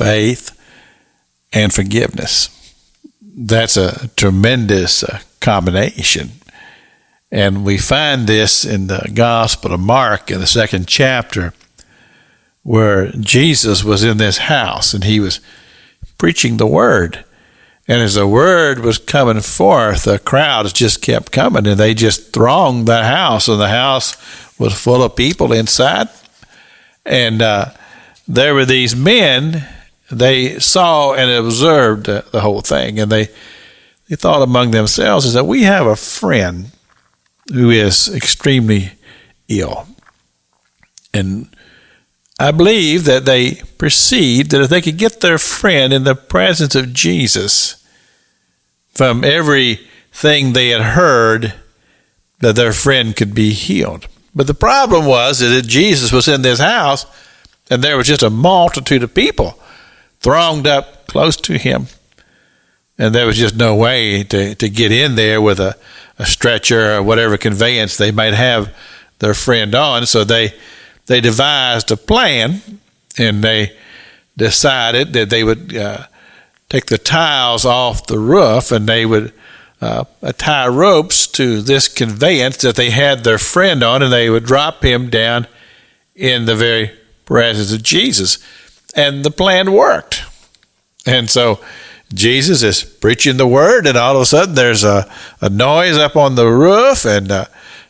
faith, and forgiveness. That's a tremendous combination. And we find this in the Gospel of Mark in the 2nd chapter, where Jesus was in this house and he was preaching the word. And as the word was coming forth, the crowds just kept coming and they just thronged the house, and the house was full of people inside. And there were these men, they saw and observed the whole thing, and they thought among themselves is that we have a friend who is extremely ill. And I believe that they perceived that if they could get their friend in the presence of Jesus, from everything they had heard, that their friend could be healed. But the problem was that Jesus was in this house, and there was just a multitude of people thronged up close to him. And there was just no way to get in there with a stretcher or whatever conveyance they might have their friend on. So they devised a plan, and they decided that they would take the tiles off the roof, and they would tie ropes to this conveyance that they had their friend on, and they would drop him down in the very presence of Jesus. And the plan worked. And so Jesus is preaching the word, and all of a sudden there's a noise up on the roof, and all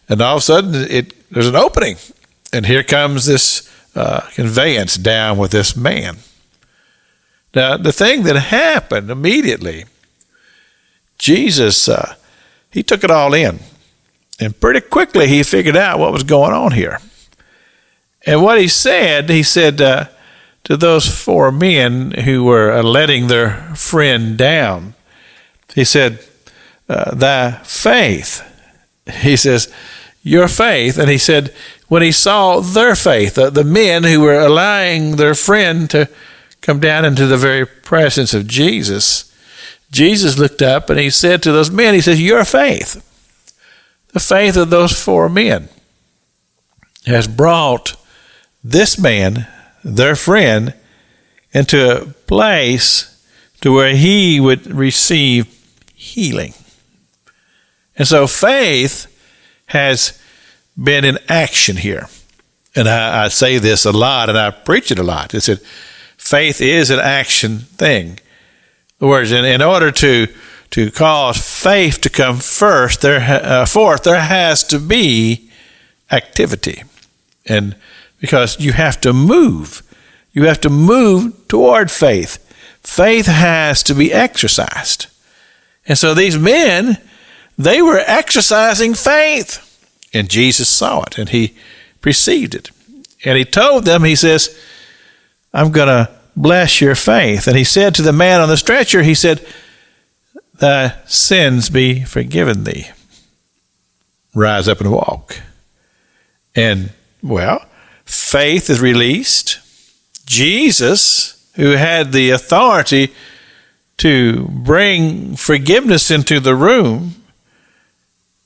of a sudden there's an opening, and here comes this conveyance down with this man. Now, the thing that happened immediately, Jesus, he took it all in, and pretty quickly he figured out what was going on here. And what he said to those 4 men who were letting their friend down, he said, thy faith, he says, your faith. And he said, when he saw their faith, the men who were allowing their friend to come down into the very presence of Jesus, Jesus looked up and he said to those men, he says, your faith, the faith of those 4 men, has brought this man, their friend, into a place to where he would receive healing. And so faith has been in action here. And I say this a lot, and I preach it a lot. It said, faith is an action thing. In other words, in order to cause faith to come forth, there has to be activity. And because you have to move. You have to move toward faith. Faith has to be exercised. And so these men, they were exercising faith. And Jesus saw it, and he perceived it. And he told them, he says, I'm going to bless your faith. And he said to the man on the stretcher, he said, thy sins be forgiven thee. Rise up and walk. And, well, faith is released. Jesus, who had the authority to bring forgiveness into the room,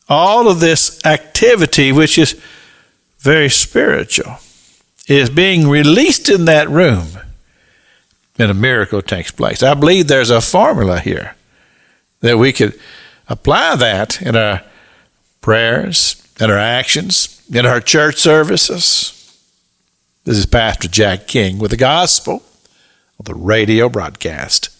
all of this activity, which is very spiritual, is being released in that room, and a miracle takes place. I believe there's a formula here that we could apply that in our prayers, in our actions, in our church services. This is Pastor Jack King with the Gospel of the Radio Broadcast.